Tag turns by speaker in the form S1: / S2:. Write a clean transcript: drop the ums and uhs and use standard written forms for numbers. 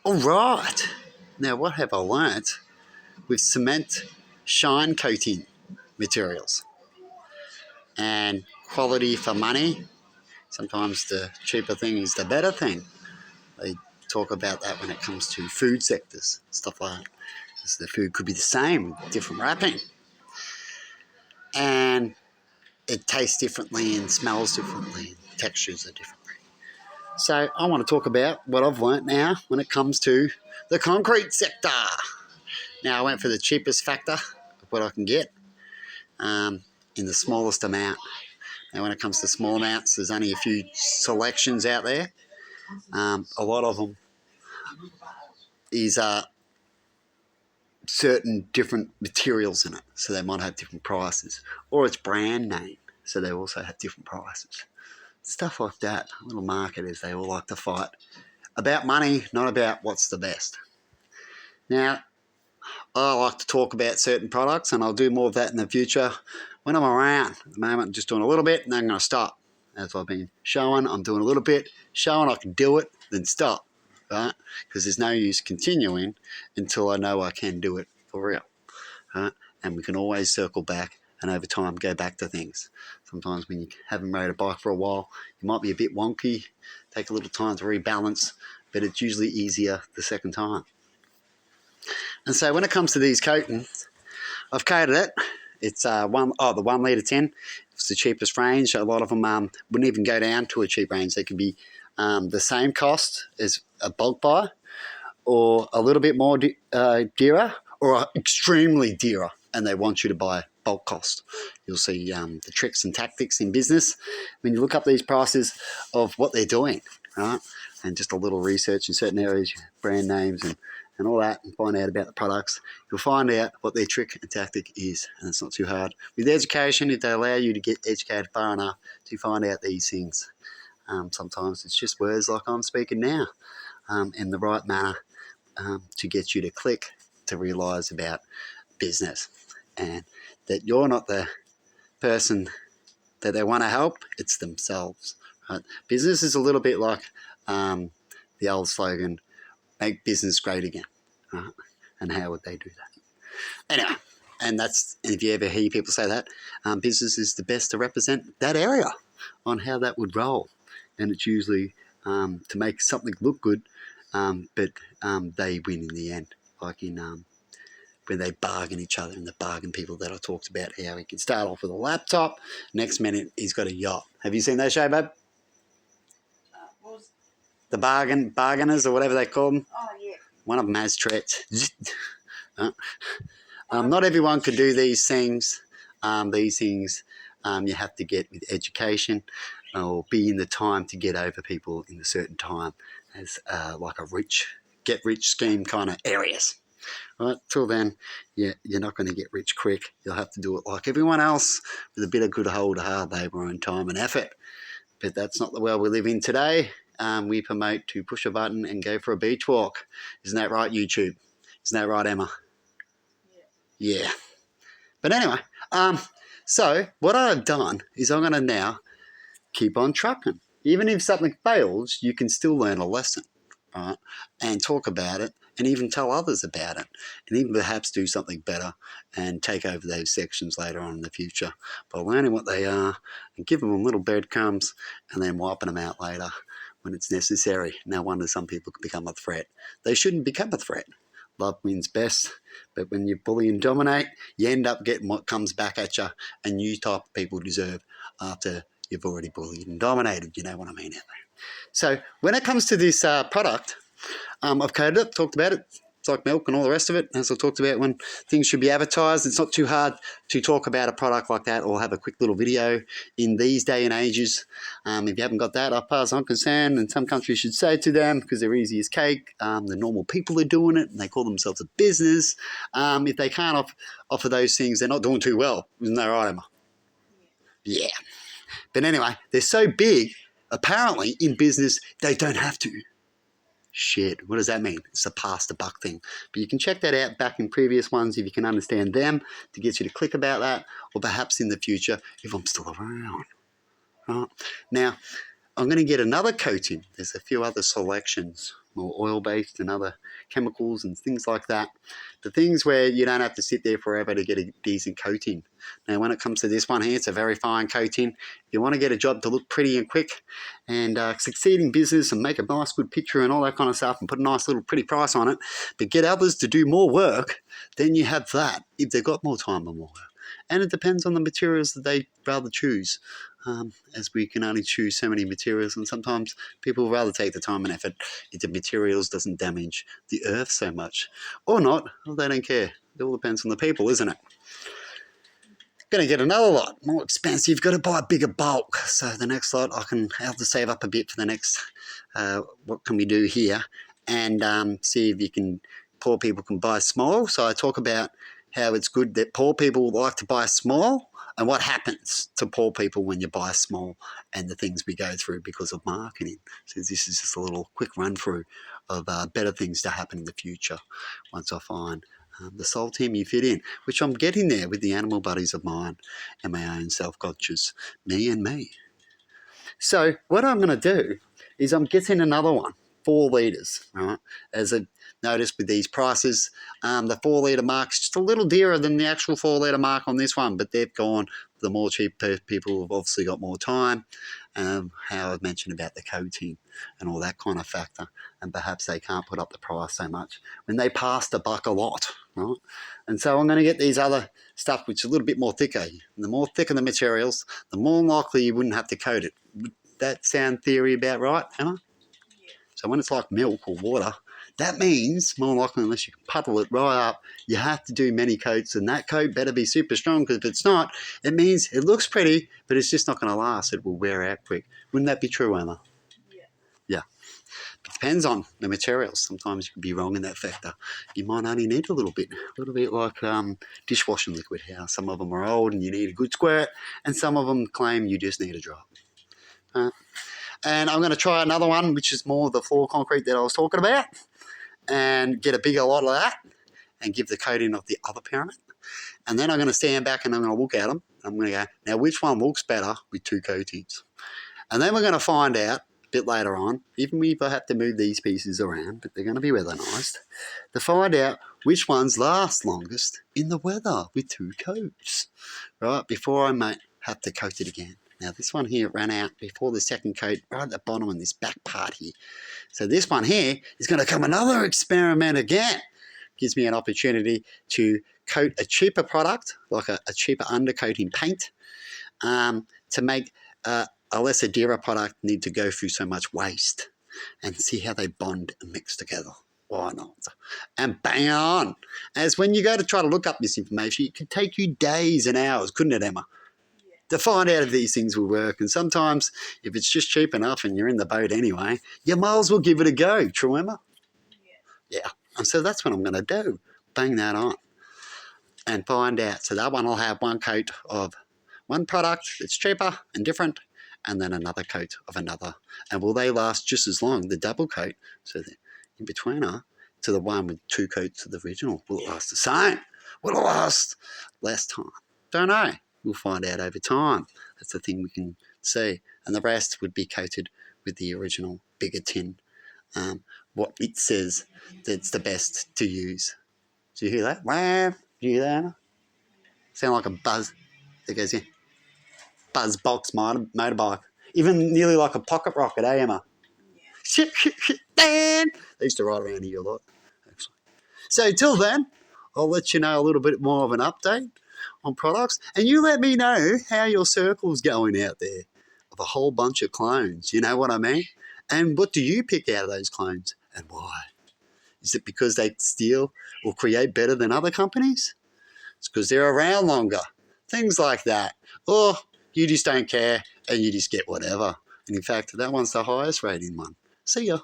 S1: All right. Now, what have I learnt with cement shine coating materials and quality for money? Sometimes the cheaper thing is the better thing. They talk about that when it comes to food sectors, stuff like that. Because the food could be the same, different wrapping. And it tastes differently and smells differently, and textures are differently. So I want to talk about what I've learnt now when it comes to the concrete sector. Now I went for the cheapest factor of what I can get in the smallest amount. Now when it comes to small amounts, there's only a few selections out there. A lot of them is certain different materials in it, so they might have different prices, or it's brand name, so they also have different prices. Stuff like that. Little marketers, they all like to fight about money, not about what's the best. Now, I like to talk about certain products, and I'll do more of that in the future when I'm around. At the moment, I'm just doing a little bit, and then I'm going to stop. As I've been showing, I'm doing a little bit, showing I can do it, then stop, right? Because there's no use continuing until I know I can do it for real, right? And we can always circle back and over time go back to things. Sometimes when you haven't rode a bike for a while, you might be a bit wonky, take a little time to rebalance, but it's usually easier the second time. And so when it comes to these coatings, I've coated it. It's the 1 litre tin. It's the cheapest range. A lot of them wouldn't even go down to a cheap range. They could be the same cost as a bulk buy, or a little bit more dearer, or extremely dearer, and they want you to buy bulk cost. You'll see the tricks and tactics in business when you look up these prices of what they're doing, right? And just a little research in certain areas, brand names and all that, and find out about the products. You'll find out what their trick and tactic is, and it's not too hard. With education, if they allow you to get educated far enough to find out these things, sometimes it's just words like I'm speaking now, in the right manner, to get you to click to realise about business, and that you're not the person that they want to help, it's themselves. Right? Business is a little bit like the old slogan, make business great again. Right? And how would they do that? Anyway, and if you ever hear people say that, business is the best to represent that area on how that would roll. And it's usually to make something look good, but they win in the end, like in when they bargain each other, and the bargain people that I talked about, how he can start off with a laptop, next minute he's got a yacht. Have you seen that show, babe? The bargainers, or whatever they call them.
S2: Oh, yeah.
S1: One of them has Tourette's. Not everyone could do these things. You have to get with education, or be in the time to get over people in a certain time, as like a get rich scheme kind of areas. Right, till then, you're not going to get rich quick. You'll have to do it like everyone else, with a bit of good hard labour and time and effort. But that's not the world we live in today. We promote to push a button and go for a beach walk. Isn't that right, YouTube? Isn't that right, Emma? Yeah. But anyway, so what I've done is I'm going to now keep on trucking. Even if something fails, you can still learn a lesson, right? And talk about it, and even tell others about it, and even perhaps do something better and take over those sections later on in the future by learning what they are and giving them little breadcrumbs and then wiping them out later when it's necessary. No wonder some people can become a threat. They shouldn't become a threat. Love wins best, but when you bully and dominate, you end up getting what comes back at you, and you type of people deserve after you've already bullied and dominated. You know what I mean out there. So when it comes to this product, I've coated it, talked about it. It's like milk and all the rest of it. As I talked about, when things should be advertised, it's not too hard to talk about a product like that or have a quick little video in these day and ages. If you haven't got that, as far as I'm concerned, and some countries should say to them, because they're easy as cake, the normal people are doing it and they call themselves a business. If they can't offer those things, they're not doing too well. Isn't that right, Emma? Yeah. But anyway, they're so big, apparently, in business, they don't have to. Shit, what does that mean? It's a pass the buck thing. But you can check that out back in previous ones if you can understand them, to get you to click about that, or perhaps in the future if I'm still around. Right. Now, I'm going to get another coating. There's a few other selections, more oil-based and other chemicals and things like that. The things where you don't have to sit there forever to get a decent coating. Now, when it comes to this one here, it's a very fine coating. If you want to get a job to look pretty and quick and succeed in business and make a nice, good picture and all that kind of stuff and put a nice little pretty price on it, but get others to do more work, then you have that if they've got more time or more work. And it depends on the materials that they rather choose. As we can only choose so many materials, and sometimes people rather take the time and effort if the materials doesn't damage the earth so much. Or not, well, they don't care. It all depends on the people, isn't it? Going to get another lot, more expensive, got to buy a bigger bulk. So the next lot, I can have to save up a bit for the next, what can we do here, and see if you can, poor people can buy small. So I talk about how it's good that poor people like to buy small and what happens to poor people when you buy small and the things we go through because of marketing. So this is just a little quick run through of better things to happen in the future once I find the soul team you fit in, which I'm getting there with the animal buddies of mine and my own self-coaches, me and me. So what I'm going to do is I'm getting another one, 4 litres, right? As I noticed with these prices, the 4 litre mark's just a little dearer than the actual 4 litre mark on this one, but they've gone, the more cheap people have obviously got more time, how I've mentioned about the coating and all that kind of factor, and perhaps they can't put up the price so much when they pass the buck a lot, right? And so I'm going to get these other stuff which is a little bit more thicker. And the more thicker the materials, the more likely you wouldn't have to coat it. Would that sound theory about right, Emma? So when it's like milk or water, that means more likely, unless you can puddle it right up, you have to do many coats, and that coat better be super strong, because if it's not, it means it looks pretty, but it's just not going to last. It will wear out quick. Wouldn't that be true, Emma? Yeah. It depends on the materials. Sometimes you can be wrong in that factor. You might only need a little bit like dishwashing liquid, how some of them are old and you need a good squirt, and some of them claim you just need a drop. And I'm going to try another one, which is more the floor concrete that I was talking about, and get a bigger lot of that and give the coating of the other parent. And then I'm going to stand back and I'm going to look at them. I'm going to go, now which one looks better with 2 coatings? And then we're going to find out a bit later on, even if I have to move these pieces around, but they're going to be weatherized, to find out which ones last longest in the weather with 2 coats, right, before I might have to coat it again. Now this one here ran out before the second coat, right at the bottom on this back part here. So this one here is going to come another experiment again. Gives me an opportunity to coat a cheaper product, like a cheaper undercoating paint, to make a lesser dearer product need to go through so much waste, and see how they bond and mix together. Why not? And bang on. As when you go to try to look up this information, it could take you days and hours, couldn't it, Emma? To find out if these things will work. And sometimes if it's just cheap enough and you're in the boat anyway, you might as well give it a go. True, Emma? Yeah. And so that's what I'm going to do. Bang that on and find out. So that one will have 1 coat of one product that's cheaper and different, and then another coat of another. And will they last just as long, the double coat, so the in-betweener, to the one with 2 coats of the original? Will it last the same? Will it last less time? Don't know. We'll find out over time. That's the thing we can see. And the rest would be coated with the original bigger tin. What it says that's the best to use. Do you hear that? Wow. Do you hear that, Anna? Sound like a buzz that goes in. Buzz box motorbike. Even nearly like a pocket rocket, eh, Emma? Shit, Dan! They used to ride around here a lot, actually. So till then, I'll let you know a little bit more of an update on products, and you let me know how your circle's going out there of a whole bunch of clones. You know what I mean? And what do you pick out of those clones, and why? Is it because they steal or create better than other companies? It's because they're around longer. Things like that. Or you just don't care and you just get whatever. And in fact, that one's the highest rating one. See ya.